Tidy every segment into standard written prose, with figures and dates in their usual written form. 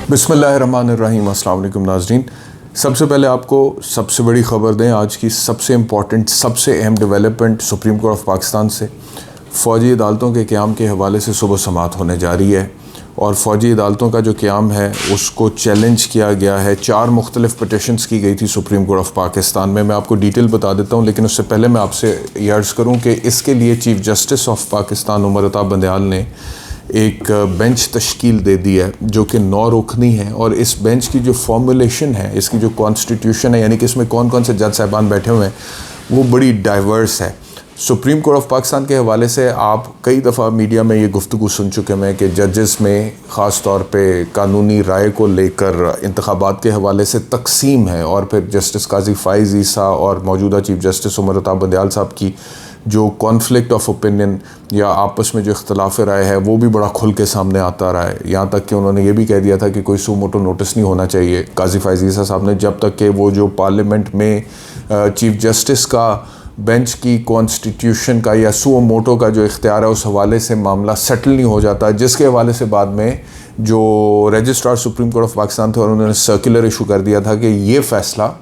बिस्मिल्लाहिर्रहमानिर्रहीम। अस्सलाम वालेकुम नाज़रीन। सबसे पहले आपको सबसे बड़ी ख़बर दें, आज की सबसे इम्पॉर्टेंट सबसे अहम development supreme court of Pakistan से फ़ौजी अदालतों के क़याम के हवाले से सुबह समाअत होने जा रही है और फ़ौजी अदालतों का जो क़याम है उसको चैलेंज किया गया है। 4 मुख्तलिफ़ पिटिशन्स की गई थी सुप्रीम कोर्ट ऑफ पाकिस्तान में। मैं आपको डिटेल बता देता हूँ, लेकिन उससे पहले मैं आपसे ये अर्ज़ करूँ कि इसके लिए chief justice of Pakistan Umar Ata Bandial ने एक बेंच तश्कील दे दी है जो कि 9 रुकनी है। और इस बेंच की जो फॉर्मुलेशन है, इसकी जो कॉन्स्टिट्यूशन है, यानी कि इसमें कौन कौन से जज साहिबान बैठे हुए हैं, वो बड़ी डाइवर्स है। सुप्रीम कोर्ट ऑफ पाकिस्तान के हवाले से आप कई दफ़ा मीडिया में ये गुफ्तगू सुन चुके हैं कि जजेस में ख़ास तौर पे कानूनी राय को लेकर इंतखाबात के हवाले से तकसीम है, और फिर जस्टिस काजी फ़ाइज़ ईसा और मौजूदा चीफ़ जस्टिस उमर अता बंदयाल साहब की जो कॉन्फ्लिक्ट ऑफ ओपिनियन या आपस में जो इख्तलाफ राय है वो भी बड़ा खुल के सामने आता रहा है। यहाँ तक कि उन्होंने ये भी कह दिया था कि कोई सू मोटो नोटिस नहीं होना चाहिए काजी फ़ाइज़ ईसा साहब ने, जब तक कि वो जो पार्लियामेंट में चीफ़ जस्टिस का बेंच की कॉन्स्टिट्यूशन का या सू मोटो का जो इख्तियार है उस हवाले से मामला सेटल नहीं हो जाता, जिसके हवाले से बाद में जो registrar supreme court of Pakistan थे और उन्होंने सर्कुलर इशू कर दिया था कि ये फ़ैसला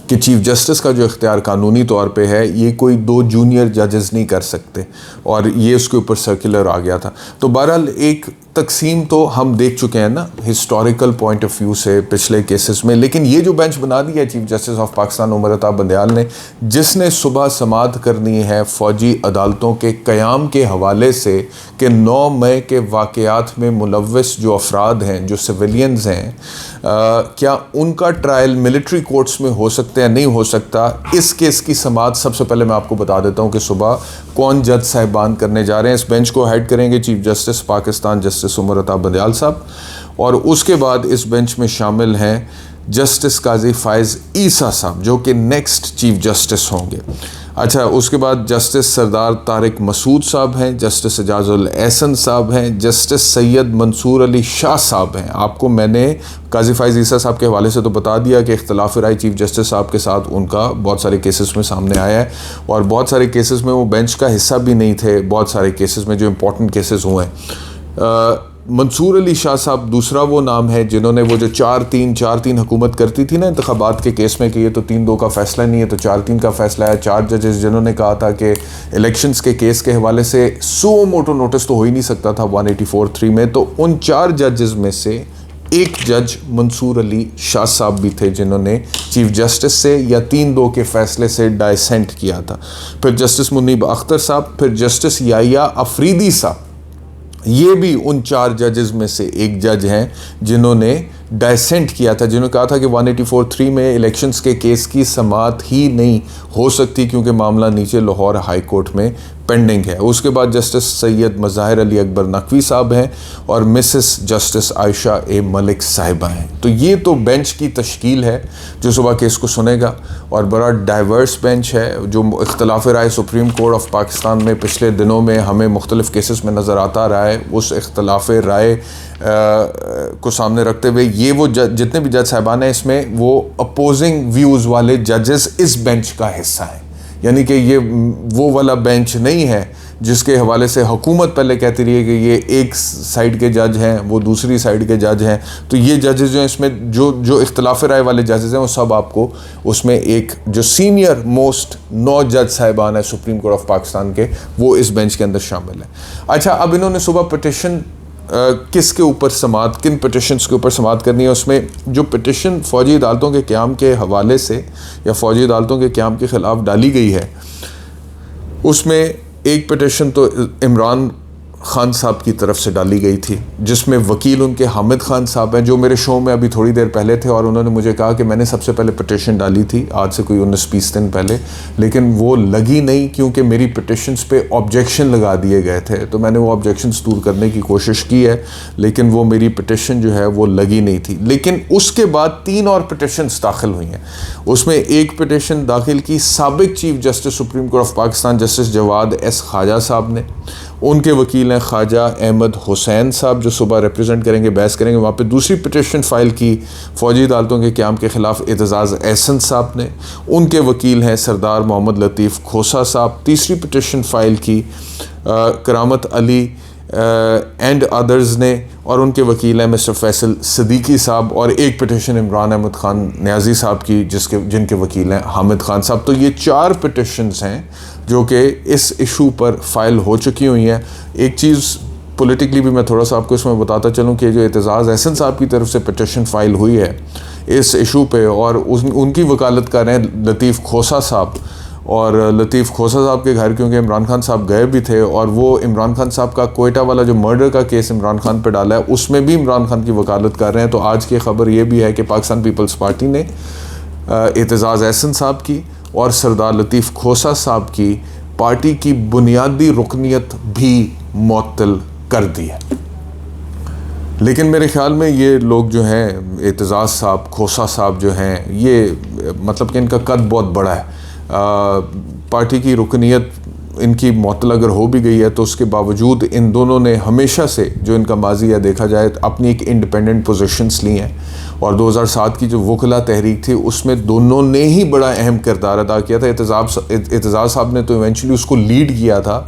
कि चीफ़ जस्टिस का जो इख्तियार कानूनी तौर पे है ये कोई 2 जूनियर जजेस नहीं कर सकते, और ये उसके ऊपर सर्कुलर आ गया था। तो बहरहाल एक तकसीम तो हम देख चुके हैं ना हिस्टोरिकल पॉइंट ऑफ व्यू से पिछले केसेस में, लेकिन ये जो बेंच बना दिया है chief justice of Pakistan Umar Ata Bandial ने, जिसने सुबह समाअत करनी है फ़ौजी अदालतों के क़याम के हवाले से कि 9 मई के वाक़यात में मुलव्वस जो अफराद हैं, जो सिविलियंस हैं, क्या उनका ट्रायल मिलिट्री कोर्ट्स में हो सकता है, नहीं हो सकता। इस केस की समाअत सबसे पहले मैं आपको बता देता हूँ कि सुबह कौन जज साहिबान करने जा रहे हैं। इस बेंच को हेड करेंगे chief justice Pakistan justice Umar Ata Bandial साहब, और उसके बाद इस बेंच में शामिल हैं जस्टिस काजी फ़ाइज़ ईसा साहब जो कि नेक्स्ट चीफ़ जस्टिस होंगे। अच्छा, उसके बाद जस्टिस सरदार तारिक मसूद साहब हैं, जस्टिस एजाजुल एहसन साहब हैं, जस्टिस सैयद मंसूर अली शाह साहब हैं। आपको मैंने काजी फ़ाइज़ ईसा साहब के हवाले से तो बता दिया कि इख्तलाफ राय चीफ़ जस्टिस साहब के साथ उनका बहुत सारे केसेस में सामने आया है, और बहुत सारे केसेस में वो बेंच का हिस्सा भी नहीं थे। बहुत सारे केसेस में जो इंपॉर्टेंट केसेस हुए हैं, मंसूर अली शाह साहब दूसरा वो नाम है जिन्होंने वो जो 4-3 हुकूमत करती थी ना इंतखाबात के केस में कि ये तो 3-2 का फ़ैसला नहीं है तो 4-3 का फ़ैसला है। 4 जजेस जिन्होंने कहा था कि इलेक्शंस के केस के हवाले से सू मोटो नोटिस तो हो ही नहीं सकता था 184(3) में, तो उन 4 जजेस में से एक जज मंसूर अली शाह साहब भी थे जिन्होंने चीफ़ जस्टिस से या 3-2 के फ़ैसले से डाइसेंट किया था। फिर जस्टिस मुनीब अख्तर साहब, फिर जस्टिस याहिया अफरीदी साहब, ये भी उन 4 जजेस में से एक जज हैं जिन्होंने डाइसेंट किया था, जिन्होंने कहा था कि 184(3) में इलेक्शंस के केस की समाअत ही नहीं हो सकती क्योंकि मामला नीचे लाहौर हाई कोर्ट में पेंडिंग है। उसके बाद जस्टिस सैयद मज़ाहिर अली अकबर नकवी साहब हैं और मिसेस जस्टिस आयशा ए मलिक साहिबा हैं। तो ये तो बेंच की तश्कील है जो सुबह केस को सुनेगा, और बड़ा डाइवर्स बेंच है। जो इख्तलाफ राय सुप्रीम कोर्ट ऑफ पाकिस्तान में पिछले दिनों में हमें मुख्तलिफ़ केसेस में नज़र आता रहा है, उस इख्तलाफ राय को सामने रखते हुए ये वो जितने भी जज साहिबान हैं इसमें वो अपोजिंग व्यूज़ वाले जजेस इस बेंच का हिस्सा हैं। यानी कि ये वो वाला बेंच नहीं है जिसके हवाले से हुकूमत पहले कहती रही है कि ये एक साइड के जज हैं, वो दूसरी साइड के जज हैं। तो ये जजेस जो हैं इसमें जो इख्तलाफ राय वाले जजेस हैं वो सब आपको उसमें एक जो सीनियर मोस्ट 9 जज साहिबान है सुप्रीम कोर्ट ऑफ पाकिस्तान के, वो इस बेंच के अंदर शामिल है। अच्छा, अब इन्होंने सुबह पिटिशन किसके ऊपर समाअत, किन पिटिशन्स के ऊपर समाअत करनी है, उसमें जो पिटिशन फ़ौजी अदालतों के क़याम के हवाले से या फ़ौजी अदालतों के क़याम के ख़िलाफ़ डाली गई है, उसमें एक पिटिशन तो इमरान खान साहब की तरफ से डाली गई थी जिसमें वकील उनके हामिद खान साहब हैं जो मेरे शो में अभी थोड़ी देर पहले थे, और उन्होंने मुझे कहा कि मैंने सबसे पहले पिटिशन डाली थी आज से कोई 19-20 दिन पहले, लेकिन वो लगी नहीं क्योंकि मेरी पिटिशन्स पे ऑब्जेक्शन लगा दिए गए थे। तो मैंने वो ऑब्जेक्शंस दूर करने की कोशिश की है, लेकिन वो मेरी पिटिशन जो है वो लगी नहीं थी। लेकिन उसके बाद 3 और पिटिशन्स दाखिल हुई हैं। उसमें एक पिटिशन दाखिल की साबिक chief justice supreme court of Pakistan justice Jawad S Khawaja साहब ने, उनके वकील हैं ख्वाजा अहमद हुसैन साहब जो सुबह रिप्रेजेंट करेंगे, बहस करेंगे वहाँ पे। दूसरी पिटिशन फ़ाइल की फ़ौजी अदालतों के क़याम के ख़िलाफ़ एतज़ाज़ एहसन साहब ने, उनके वकील हैं सरदार मोहम्मद लतीफ़ खोसा साहब। तीसरी पिटिशन फ़ाइल की करामत अली एंड अदर्स ने, और उनके वकील हैं मिस्टर फैसल सिद्दीकी साहब, और एक पिटिशन इमरान अहमद ख़ान न्याजी साहब की जिनके वकील हैं हामिद खान साहब। तो ये 4 पिटिशंस हैं जो कि इस इशू पर फाइल हो चुकी हुई हैं। एक चीज़ पॉलिटिकली भी मैं थोड़ा सा आपको इसमें बताता चलूँ कि जो एतजाज़ अहसन साहब की तरफ से पिटिशन फाइल हुई है इस इशू पे, और उनकी वकालत कर रहे हैं लतीफ़ खोसा साहब, और लतीफ़ खोसा साहब के घर क्योंकि इमरान खान साहब गए भी थे, और वो इमरान खान साहब का कोयटा वाला जो मर्डर का केस इमरान खान पे डाला है उसमें भी इमरान खान की वकालत कर रहे हैं। तो आज की खबर ये भी है कि पाकिस्तान पीपल्स पार्टी ने एतजाज़ अहसन साहब की और सरदार लतीफ़ खोसा साहब की पार्टी की बुनियादी रुकनीत भी मुअत्तल कर दी है। लेकिन मेरे ख्याल में ये लोग जो हैं एतजाज़ साहब, खोसा साहब जो हैं, ये मतलब कि इनका कद बहुत बड़ा है। पार्टी की रुकनीत इनकी मुअत्तल अगर हो भी गई है तो उसके बावजूद इन दोनों ने हमेशा से जो इनका माजी है देखा जाए अपनी एक इंडिपेंडेंट पोजीशंस ली हैं, और 2007 की जो वकला तहरीक थी उसमें दोनों ने ही बड़ा अहम किरदार अदा किया था। एतजाज़ साहब ने तो इवेंचुअली उसको लीड किया था,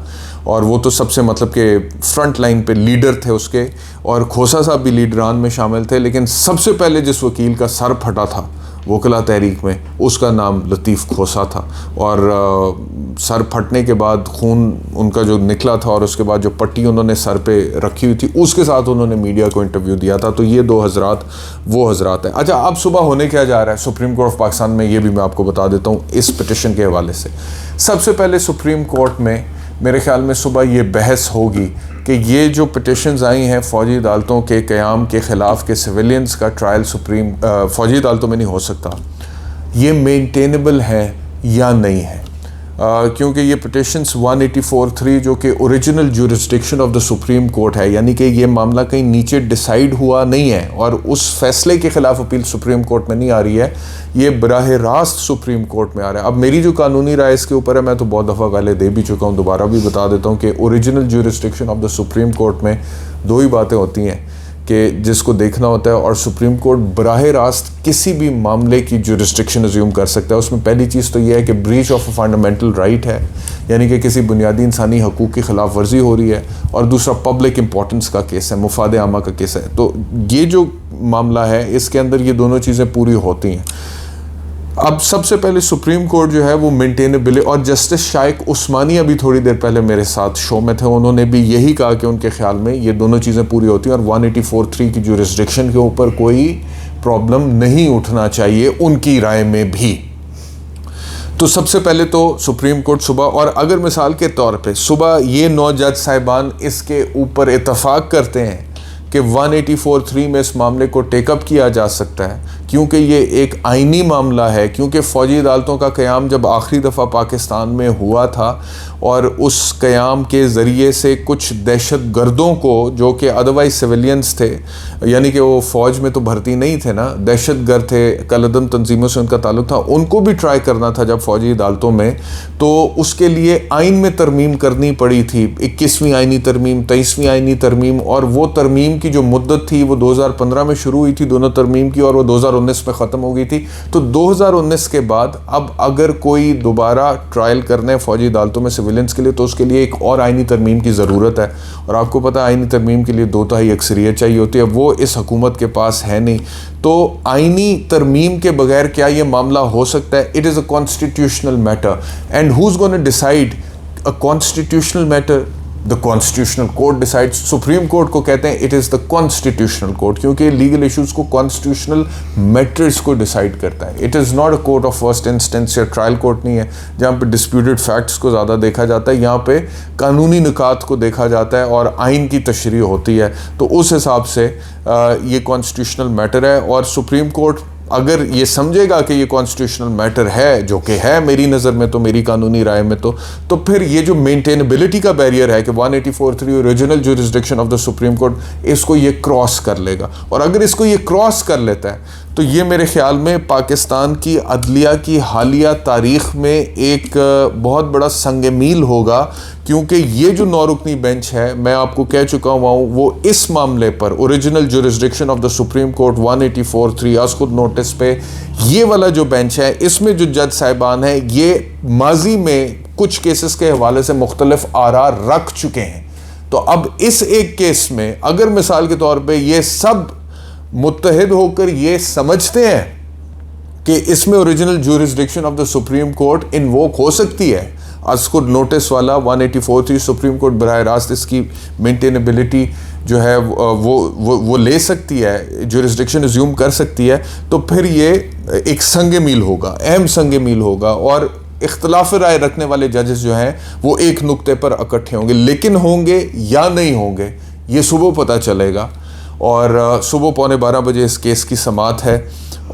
और वो तो सबसे मतलब कि फ्रंट लाइन पे लीडर थे उसके, और खोसा साहब भी लीडरान में शामिल थे। लेकिन सबसे पहले जिस वकील का सर फटा था वकला तहरीक में उसका नाम लतीफ़ खोसा था, और सर फटने के बाद खून उनका जो निकला था और उसके बाद जो पट्टी उन्होंने सर पे रखी हुई थी उसके साथ उन्होंने मीडिया को इंटरव्यू दिया था। तो ये 2 हज़रात वो हज़रात हैं। अच्छा, अब सुबह होने क्या जा रहा है सुप्रीम कोर्ट ऑफ पाकिस्तान में, ये भी मैं आपको बता देता हूँ इस पिटिशन के हवाले से। सबसे पहले सुप्रीम कोर्ट में मेरे ख्याल में सुबह ये बहस होगी कि ये जो पिटिशंस आई हैं फ़ौजी अदालतों के क़याम के ख़िलाफ़ के सिविलियंस का ट्रायल फ़ौजी अदालतों में नहीं हो सकता, ये मेंटेनेबल है या नहीं है। क्योंकि ये पिटिशंस 184(3 जो कि original jurisdiction of the supreme court है, यानी कि ये मामला कहीं नीचे डिसाइड हुआ नहीं है और उस फैसले के ख़िलाफ़ अपील सुप्रीम कोर्ट में नहीं आ रही है, ये बराह रास्त सुप्रीम कोर्ट में आ रहा है। अब मेरी जो कानूनी राय इसके ऊपर है मैं तो बहुत दफ़ा पहले दे भी चुका हूँ, दोबारा भी बता देता हूँ कि original jurisdiction of the supreme court में 2 ही बातें होती हैं कि जिसको देखना होता है, और सुप्रीम कोर्ट बराह रास्त किसी भी मामले की जुरिस्डिक्शन अज्यूम कर सकता है। उसमें पहली चीज़ तो यह है कि ब्रीच ऑफ फंडामेंटल राइट है, यानी कि किसी बुनियादी इंसानी हकूक़ की ख़िलाफ़ वर्जी हो रही है, और दूसरा पब्लिक इंपॉर्टेंस का केस है, मुफाद आमा का केस है। तो ये जो मामला है इसके अंदर ये दोनों चीज़ें पूरी होती हैं। अब सबसे पहले सुप्रीम कोर्ट जो है वो मेंटेनेबल, और जस्टिस शाइक उस्मानी अभी थोड़ी देर पहले मेरे साथ शो में थे, उन्होंने भी यही कहा कि उनके ख्याल में ये दोनों चीज़ें पूरी होती हैं और 184(3 की जुरिस्डिक्शन के ऊपर कोई प्रॉब्लम नहीं उठना चाहिए उनकी राय में भी। तो सबसे पहले तो सुप्रीम कोर्ट सुबह, और अगर मिसाल के तौर पे सुबह ये 9 जज साहिबान इसके ऊपर इतफाक़ करते हैं कि 184(3 में इस मामले को टेकअप किया जा सकता है, क्योंकि ये एक आइनी मामला है, क्योंकि फ़ौजी अदालतों का क़याम जब आखिरी दफ़ा पाकिस्तान में हुआ था और उस क़याम के ज़रिए से कुछ दहशत गर्दों को जो कि अदरवाइज सिविलियंस थे, यानी कि वो फ़ौज में तो भर्ती नहीं थे ना, दहशत गर्द थे, कलअदम तंजीमों से उनका ताल्लुक़ था, उनको भी ट्राई करना था जब फ़ौजी अदालतों में, तो उसके लिए आइन में तरमीम करनी पड़ी थी, 21वीं आइनी तरमीम, 23वीं आइनी तरमीम, और वो तरमीम की जो मुद्दत थी वो 2015 में शुरू हुई थी दोनों तरमीम की, और वो 2019 में ख़त्म हो गई थी। तो 2019 के बाद अब अगर कोई दोबारा ट्रायल करने फ़ौजी अदालतों में सिविलियंस के लिए, तो उसके लिए एक और आइनी तरमीम की ज़रूरत है, और आपको पता है आइनी तरमीम के लिए 2/3 अक्सरियत चाहिए होती है, वो इस हुकूमत के पास है नहीं। तो आइनी तरमीम के बगैर क्या ये मामला हो सकता है? It is a constitutional matter, and who is gonna decide a constitutional matter? The constitutional court decides. Supreme court को कहते हैं it is the constitutional court, क्योंकि लीगल इश्यूज़ को कॉन्स्टिट्यूशनल मैटर्स को डिसाइड करता है। It is not a court of first instance या trial court नहीं है जहाँ पे डिस्प्यूटेड फैक्ट्स को ज़्यादा देखा जाता है, यहाँ पे कानूनी निकात को देखा जाता है और आइन की तशरीह होती है। तो उस हिसाब से ये कॉन्स्टिट्यूशनल मैटर है, और सुप्रीम कोर्ट अगर ये समझेगा कि ये कॉन्स्टिट्यूशनल मैटर है, जो कि है मेरी नज़र में, तो मेरी कानूनी राय में, तो फिर ये जो मेंटेनेबिलिटी का बैरियर है कि 184(3 original jurisdiction of the supreme court, इसको ये क्रॉस कर लेगा। और अगर इसको ये क्रॉस कर लेता है तो ये मेरे ख्याल में पाकिस्तान की अदलिया की हालिया तारीख़ में एक बहुत बड़ा संग-मील होगा, क्योंकि ये जो 9 रुकनी बेंच है, मैं आपको कह चुका हूँ, वो इस मामले पर original jurisdiction of the supreme court 184(3 आज खुद नोटिस पे, ये वाला जो बेंच है, इसमें जो जज साहिबान हैं ये माजी में कुछ केसेस के हवाले से मुख्तलिफ आरा रख चुके हैं। तो अब इस एक केस में अगर मिसाल के तौर पे ये सब मुत्तहिद होकर ये समझते हैं कि इसमें original jurisdiction of the supreme court invoke हो सकती है, अस्कुर नोटिस वाला 184 थी, सुप्रीम कोर्ट बराह रास्त इसकी मेंटेनेबिलिटी जो है वो ले सकती है, ज्यूरिसडिक्शन एज्यूम कर सकती है, तो फिर ये एक संग मील होगा, अहम संग मील होगा और इख्तलाफ राय रखने वाले जजेस जो हैं वो एक नुक्ते पर इकट्ठे होंगे, लेकिन होंगे या नहीं होंगे ये सुबह पता चलेगा। और सुबह 11:15 बजे इस केस की समाअत है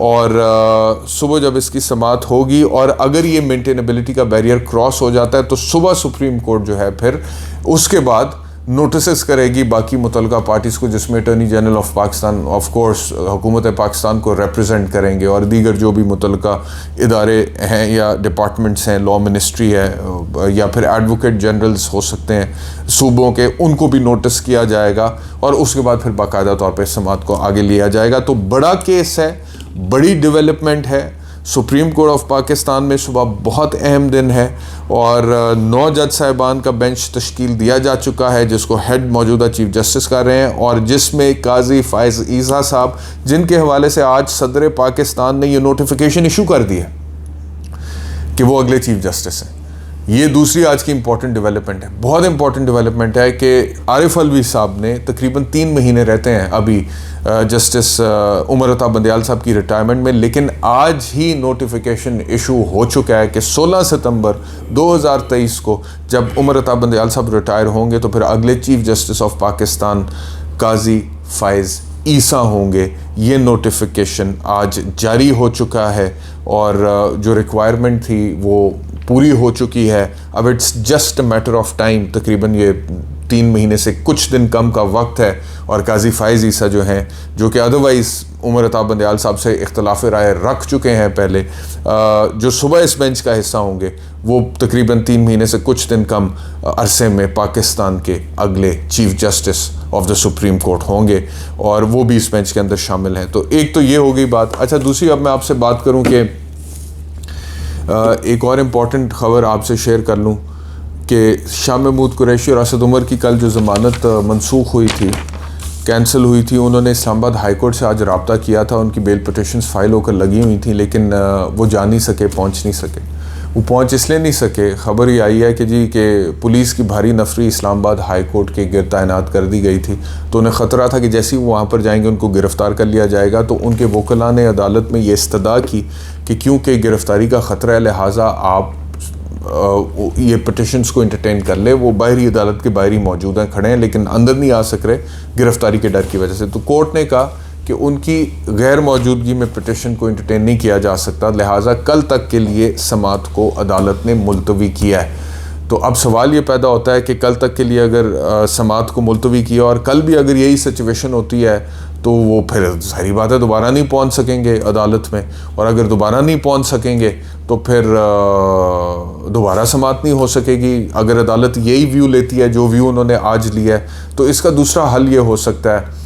और सुबह जब इसकी समाअत होगी और अगर ये मेंटेनेबिलिटी का बैरियर क्रॉस हो जाता है तो सुबह सुप्रीम कोर्ट जो है फिर उसके बाद नोटिस करेगी बाकी मुतलका पार्टीज़ को, जिसमें attorney general of Pakistan of course हुकूमत पाकिस्तान को रिप्रेजेंट करेंगे और दीगर जो भी मुतलका इदारे हैं या डिपार्टमेंट्स हैं, लॉ मिनिस्ट्री है या फिर एडवोकेट जनरल्स हो सकते हैं सूबों के, उनको भी नोटिस किया जाएगा और उसके बाद फिर बाकायदा तौर पर समाअत को आगे लिया जाएगा। तो बड़ा केस है, बड़ी डेवलपमेंट है। सुप्रीम कोर्ट ऑफ पाकिस्तान में सुबह बहुत अहम दिन है और 9 जज साहिबान का बेंच तश्कील दिया जा चुका है जिसको हेड मौजूदा चीफ जस्टिस कर रहे हैं और जिसमें काजी फायज़ ईसा साहब, जिनके हवाले से आज सदर पाकिस्तान ने ये नोटिफिकेशन इशू कर दी है कि वो अगले चीफ जस्टिस हैं। ये दूसरी आज की इंपॉर्टेंट डेवलपमेंट है, बहुत इंपॉर्टेंट डेवलपमेंट है कि आरिफ अलवी साहब ने तकरीबन 3 महीने रहते हैं अभी जस्टिस उमर अता बंदयाल साहब की रिटायरमेंट में, लेकिन आज ही नोटिफिकेशन इशू हो चुका है कि 16 सितंबर 2023 को जब उमर अता बंदयाल साहब रिटायर होंगे तो फिर अगले चीफ जस्टिस ऑफ पाकिस्तान काजी फायज़ ईसा होंगे। ये नोटिफिकेशन आज जारी हो चुका है और जो रिक्वायरमेंट थी वो पूरी हो चुकी है। अब it's just a matter of time, तकरीबन ये 3 महीने से कुछ दिन कम का वक्त है और काजी फायज़ ईसा जो हैं, जो कि अदरवाइज़ उमर अता बंदयाल साहब से इख्तलाफ राय रख चुके हैं पहले, जो सुबह इस बेंच का हिस्सा होंगे वो तकरीबन 3 महीने से कुछ दिन कम अरसे में पाकिस्तान के अगले chief justice of the supreme court होंगे और वो भी इस बेंच के अंदर शामिल हैं। तो एक तो ये हो गई बात। अच्छा, दूसरी अब मैं आपसे बात करूँ कि एक और इम्पॉर्टेंट ख़बर आपसे शेयर कर लूँ कि शाह महमूद कुरैशी और असद उमर की कल जो ज़मानत मनसूख हुई थी, कैंसिल हुई थी, उन्होंने इस्लामाबाद हाई कोर्ट से आज रब्ता किया था। उनकी बेल पिटिशन्स फाइल होकर लगी हुई थी लेकिन वो जा नहीं सके, पहुंच नहीं सके। वो पहुंच इसलिए नहीं सके, ख़बर ये आई है कि जी कि पुलिस की भारी नफरी इस्लामाबाद हाई कोर्ट के गिरद तैनात कर दी गई थी, तो उन्हें ख़तरा था कि जैसे ही वो वहाँ पर जाएंगे उनको गिरफ़्तार कर लिया जाएगा। तो उनके वकला ने अदालत में ये इस्तदा की कि क्योंकि गिरफ़्तारी का ख़तरा है लिहाजा आप ये पिटिशन्स को इंटरटेन कर ले। वो बाहरी अदालत के बाहरी मौजूद हैं, खड़े हैं, लेकिन अंदर नहीं आ सक रहे गिरफ़्तारी के डर की वजह से। तो कोर्ट ने कहा कि उनकी गैर मौजूदगी में पिटिशन को इंटरटेन नहीं किया जा सकता, लिहाजा कल तक के लिए समाअत को अदालत ने मुलतवी किया है। तो अब सवाल ये पैदा होता है कि कल तक के लिए अगर समाअत को मुलतवी किया और कल भी अगर यही सिचुएशन होती है तो वो फिर सारी बात है दोबारा नहीं पहुंच सकेंगे अदालत में, और अगर दोबारा नहीं पहुंच सकेंगे तो फिर दोबारा समाअत नहीं हो सकेगी। अगर अदालत यही व्यू लेती है जो व्यू उन्होंने आज लिया है तो इसका दूसरा हल ये हो सकता है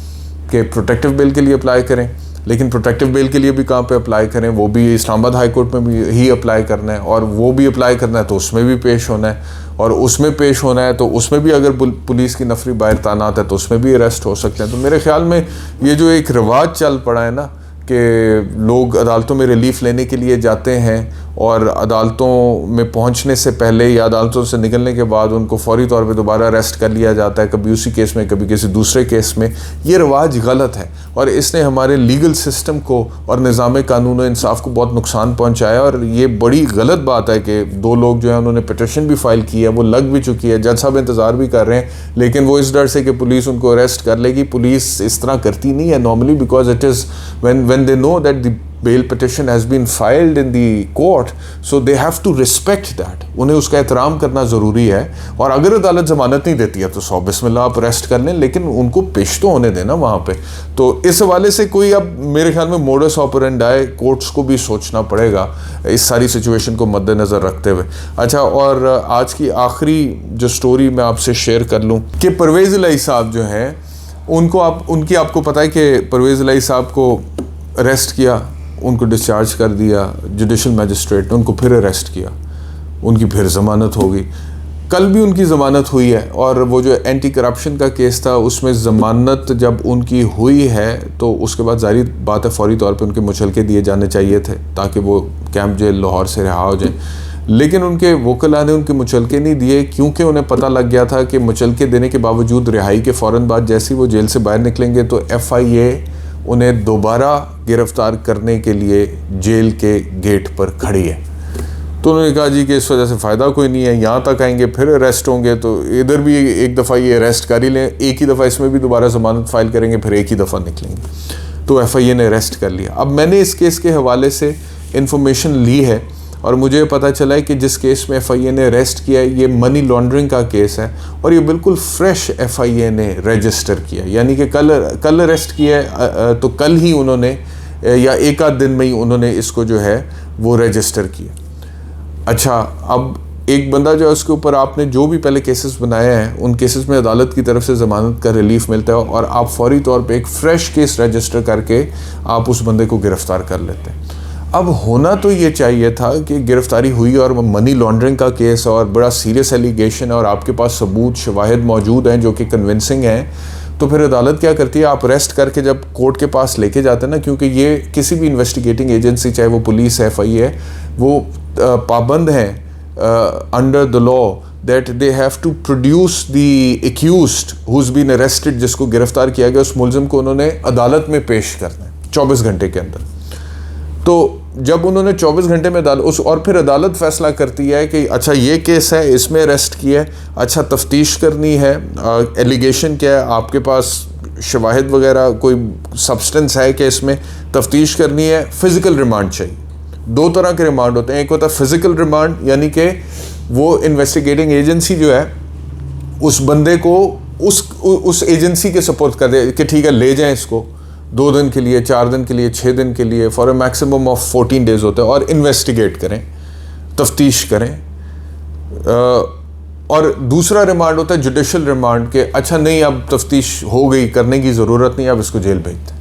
कि प्रोटेक्टिव बेल के लिए अप्लाई करें, लेकिन प्रोटेक्टिव बेल के लिए भी कहाँ पे अप्लाई करें, वो भी इस्लामाबाद हाई कोर्ट में भी ही अप्लाई करना है, और वो भी अप्लाई करना है तो उसमें भी पेश होना है, और उसमें पेश होना है तो उसमें भी अगर पुलिस की नफरी बाहर तैनात है तो उसमें भी अरेस्ट हो सकते हैं। तो मेरे ख्याल में ये जो एक रिवाज चल पड़ा है ना कि लोग अदालतों में रिलीफ लेने के लिए जाते हैं और अदालतों में पहुंचने से पहले या अदालतों से निकलने के बाद उनको फौरी तौर पे दोबारा अरेस्ट कर लिया जाता है, कभी उसी केस में कभी किसी दूसरे केस में। ये रिवाज गलत है और इसने हमारे लीगल सिस्टम को और निज़ाम कानून और इंसाफ को बहुत नुकसान पहुंचाया। और ये बड़ी गलत बात है कि 2 लोग जो है उन्होंने पिटिशन भी फाइल की है, वो लग भी चुकी है, जज साहब इंतज़ार भी कर रहे हैं, लेकिन वो इस डर से कि पुलिस उनको अरेस्ट कर लेगी। पुलिस इस तरह करती नहीं है normally, because it is when they know that the bail petition has been filed in the court, so they have to respect that. उन्हें उसका एहतराम करना ज़रूरी है। और अगर अदालत ज़मानत नहीं देती है तो 100 बिस्मिल्लाह आप अरेस्ट कर लें, लेकिन उनको पेश तो होने देना वहाँ पे। तो इस हवाले से कोई अब मेरे ख्याल में मोडस ऑपरेंडाई कोर्ट्स को भी सोचना पड़ेगा इस सारी सिचुएशन को मद्देनज़र रखते हुए। अच्छा, और आज की आखिरी जो स्टोरी मैं आपसे शेयर कर लूँ कि परवेज़ इलाही साहब जो हैं उनको आपको पता है कि परवेज़ इलाही साहब को अरेस्ट किया, उनको डिस्चार्ज कर दिया जुडिशल मजिस्ट्रेट ने, उनको फिर अरेस्ट किया, उनकी फिर ज़मानत हो गई। कल भी उनकी ज़मानत हुई है, और वो जो एंटी करप्शन का केस था उसमें ज़मानत जब उनकी हुई है तो उसके बाद जारी बात है फ़ौरी तौर पे उनके मुचलके दिए जाने चाहिए थे ताकि वो कैंप जेल लाहौर से रिहा हो जाए। लेकिन उनके वकला ने उनके मुचलके नहीं दिए, क्योंकि उन्हें पता लग गया था कि मुचलके देने के बावजूद रिहाई के फ़ौरन बाद जैसे ही वो जेल से बाहर निकलेंगे तो FIA उन्हें दोबारा गिरफ़्तार करने के लिए जेल के गेट पर खड़ी है। तो उन्होंने कहा जी कि इस वजह से फ़ायदा कोई नहीं है, यहाँ तक आएंगे फिर अरेस्ट होंगे, तो इधर भी एक दफ़ा ये अरेस्ट कर ही लें, एक ही दफ़ा इसमें भी दोबारा ज़मानत फ़ाइल करेंगे, फिर एक ही दफ़ा निकलेंगे। तो FIA ने अरेस्ट कर लिया। अब मैंने इस केस के हवाले से इंफॉर्मेशन ली है और मुझे पता चला है कि जिस केस में FIA ने अरेस्ट किया है ये मनी लॉन्ड्रिंग का केस है, और ये बिल्कुल फ्रेश FIA ने रजिस्टर किया, यानी कि कल अरेस्ट किया है, तो कल ही उन्होंने या एक आध दिन में ही उन्होंने इसको जो है वो रजिस्टर किया। अच्छा, अब एक बंदा जो है उसके ऊपर आपने जो भी पहले केसेस बनाए हैं उन केसेस में अदालत की तरफ से ज़मानत का रिलीफ मिलता है, और आप फौरी तौर पे एक फ़्रेश केस रजिस्टर करके आप उस बंदे को गिरफ़्तार कर लेते हैं। अब होना तो ये चाहिए था कि गिरफ़्तारी हुई और मनी लॉन्ड्रिंग का केस और बड़ा सीरियस एलिगेशन है और आपके पास सबूत शवाहिद मौजूद हैं जो कि कन्विंसिंग हैं, तो फिर अदालत क्या करती है, आप अरेस्ट करके जब कोर्ट के पास लेके जाते हैं ना, क्योंकि ये किसी भी इन्वेस्टिगेटिंग एजेंसी, चाहे वो पुलिस है, FIA है, वो पाबंद हैं under the law that they have to produce the accused who is been arrested, जिसको गिरफ्तार किया गया, उस मुलजिम को उन्होंने अदालत में पेश करना है 24 घंटे के अंदर। तो जब उन्होंने 24 घंटे में और फिर अदालत फैसला करती है कि अच्छा ये केस है, इसमें अरेस्ट किया है, अच्छा तफ्तीश करनी है, एलिगेशन क्या है, आपके पास शवाहिद वगैरह कोई सब्सटेंस है कि इसमें तफ्तीश करनी है, फ़िज़िकल रिमांड चाहिए। दो तरह के रिमांड होते हैं, एक होता है फ़िज़िकल रिमांड, यानी कि वो इन्वेस्टिगेटिंग एजेंसी जो है उस बंदे को उस एजेंसी के सपोर्ट कर दे कि ठीक है ले जाएं इसको 2 दिन के लिए, 4 दिन के लिए, 6 दिन के लिए, for a maximum of 14 days होते हैं, और इन्वेस्टिगेट करें, तफ्तीश करें। और दूसरा रिमांड होता है जुडिशल रिमांड के अच्छा नहीं अब तफ्तीश हो गई, करने की ज़रूरत नहीं, अब इसको जेल भेज दें,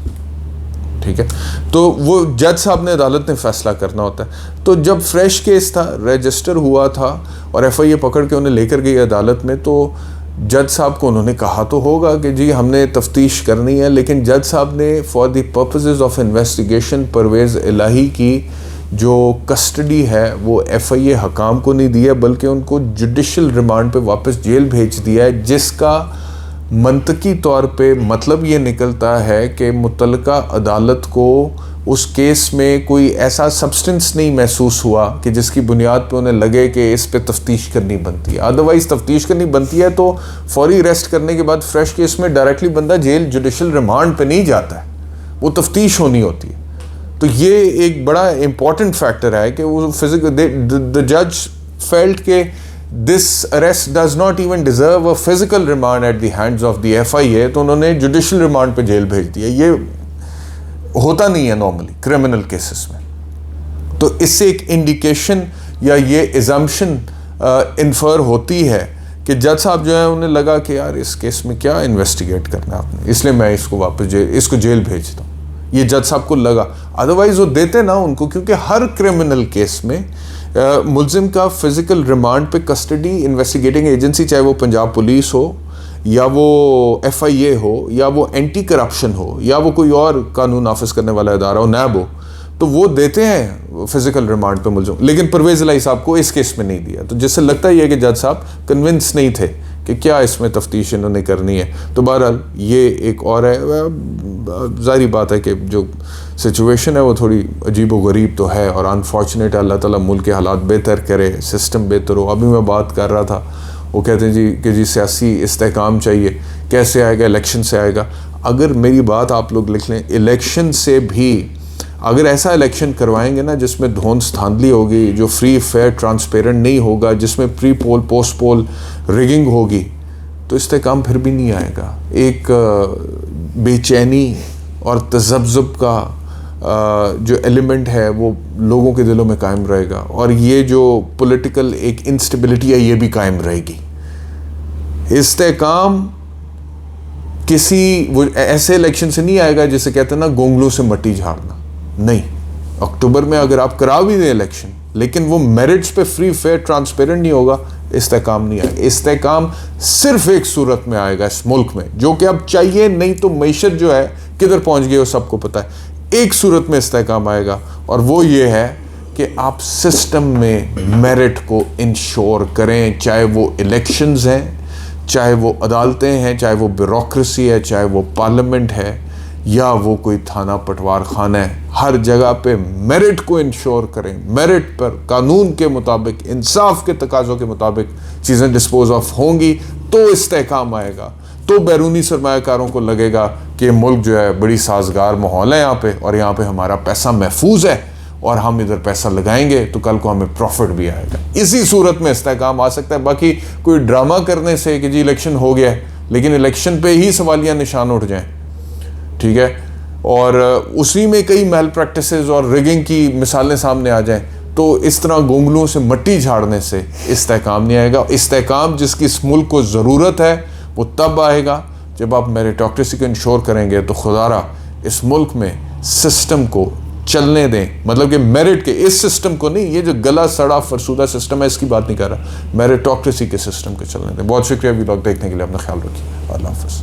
ठीक है। तो वो जज साहब ने, अदालत ने फ़ैसला करना होता है। तो जब फ्रेश केस था, रजिस्टर हुआ था और FIA पकड़ के उन्हें लेकर गई अदालत में, तो जज साहब को उन्होंने कहा तो होगा कि जी हमने तफ्तीश करनी है, लेकिन जज साहब ने for the purposes of investigation Parvez Ilahi की जो कस्टडी है वो FIA हकाम को नहीं दिया, बल्कि उनको जुडिशल रिमांड पे वापस जेल भेज दिया है, जिसका मंतकी तौर पे मतलब ये निकलता है कि मुतल्लिका अदालत को उस केस में कोई ऐसा सब्सटेंस नहीं महसूस हुआ कि जिसकी बुनियाद पे उन्हें लगे कि इस पे तफ्तीश करनी बनती है। अदरवाइज़ तफ्तीश करनी बनती है तो फौरी अरेस्ट करने के बाद फ्रेश केस में डायरेक्टली बंदा जेल जुडिशल रिमांड पे नहीं जाता है, वो तफ्तीश होनी होती है। तो ये एक बड़ा इंपॉर्टेंट फैक्टर है कि वो द जज फेल्ट के this arrest does not even deserve a physical remand at the hands of the FIA, तो उन्होंने जुडिशल रिमांड पे जेल भेज दिया। ये होता नहीं है नॉर्मली क्रिमिनल केसेस में। तो इससे एक इंडिकेशन या ये इजम्पशन इन्फर होती है कि जज साहब जो है उन्हें लगा कि यार इस केस में क्या इन्वेस्टिगेट करना है आपने, इसलिए मैं इसको वापस इसको जेल भेजता हूँ, ये जज साहब को लगा। अदरवाइज़ वो देते ना उनको, क्योंकि हर क्रिमिनल केस में मुलजिम का फिज़िकल रिमांड पे कस्टडी इन्वेस्टिगेटिंग एजेंसी, चाहे वो पंजाब पुलिस हो या वो FIA हो या वो एंटी करप्शन हो या वो कोई और कानून नाफिज करने वाला इदारा हो, नैब हो, तो वो देते हैं फिज़िकल रिमांड पे मुलजिम। लेकिन परवेज़ इलाही साहब को इस केस में नहीं दिया, तो जिससे लगता ही है कि जज साहब कन्विंस नहीं थे कि क्या इसमें तफ्तीश इन्होंने करनी है। तो बहरहाल ये एक और है, ज़ाहिर बात है कि जो सिचुएशन है वो थोड़ी अजीब व गरीब तो है, और अनफॉर्चुनेट अल्लाह ताला मुल्क के हालात बेहतर करे, सिस्टम बेहतर हो। अभी मैं बात कर रहा था, वो कहते हैं जी कि जी सियासी इस्तेहकाम चाहिए, कैसे आएगा, इलेक्शन से आएगा। अगर मेरी बात आप लोग लिख लें, इलेक्शन से भी अगर ऐसा इलेक्शन करवाएंगे ना जिसमें धौंस धांधली होगी, जो फ्री फेयर ट्रांसपेरेंट नहीं होगा, जिसमें pre poll post poll rigging होगी, तो इस्तेहकाम फिर भी नहीं आएगा। एक बेचैनी और तज़ब्ज़ुब का जो एलिमेंट है वो लोगों के दिलों में कायम रहेगा, और ये जो पॉलिटिकल एक इंस्टेबिलिटी है ये भी कायम रहेगी। इस्तेहकाम किसी वो ऐसे इलेक्शन से नहीं आएगा जिसे कहते हैं ना गोंगलों से मट्टी झाड़ना, नहीं। अक्टूबर में अगर आप करा भी दें इलेक्शन, लेकिन वो मेरिट्स पे फ्री फेयर ट्रांसपेरेंट नहीं होगा, इस्तेकाम नहीं आएगा। इस्तेकाम सिर्फ एक सूरत में आएगा इस मुल्क में, जो कि अब चाहिए नहीं तो मैशत जो है किधर पहुंच गई वो सबको पता है। एक सूरत में इस्तेकाम आएगा और वो ये है कि आप सिस्टम में मेरिट को इंश्योर करें, चाहे वो इलेक्शंस हैं, चाहे वो अदालतें हैं, चाहे वो ब्यूरोक्रेसी है, चाहे वो पार्लियामेंट है, या वो कोई थाना पटवार खाना है। हर जगह पे मेरिट को इंश्योर करें। मेरिट पर कानून के मुताबिक, इंसाफ के तकाज़ों के मुताबिक चीज़ें डिस्पोज ऑफ होंगी तो इस्तेकाम आएगा, तो बैरूनी सरमायाकारों को लगेगा कि मुल्क जो है बड़ी साजगार माहौल है यहाँ पे, और यहाँ पे हमारा पैसा महफूज है और हम इधर पैसा लगाएंगे तो कल को हमें प्रॉफिट भी आएगा। इसी सूरत में इस्तेकाम आ सकता है। बाकी कोई ड्रामा करने से कि जी इलेक्शन हो गया है, लेकिन इलेक्शन पे ही सवालिया निशान उठ जाएं, ठीक है, और उसी में कई मेल प्रैक्टिसेस और रिगिंग की मिसालें सामने आ जाएं, तो इस तरह गोंगलों से मिट्टी झाड़ने से इस्तेकाम नहीं आएगा। इस्तेकाम जिसकी इस मुल्क को ज़रूरत है वो तब आएगा जब आप मेरिटोक्रेसी को इंश्योर करेंगे। तो खुदारा इस मुल्क में सिस्टम को चलने दें, मतलब कि मेरिट के इस सिस्टम को नहीं, ये जो गला सड़ा फरसूदा सिस्टम है इसकी बात नहीं कर रहा, मेरिटोक्रेसी के सिस्टम को चलने दें। बहुत शुक्रिया वीलॉग देखने के लिए, अपना ख्याल रखिए। अल्लाह हाफ़िज़।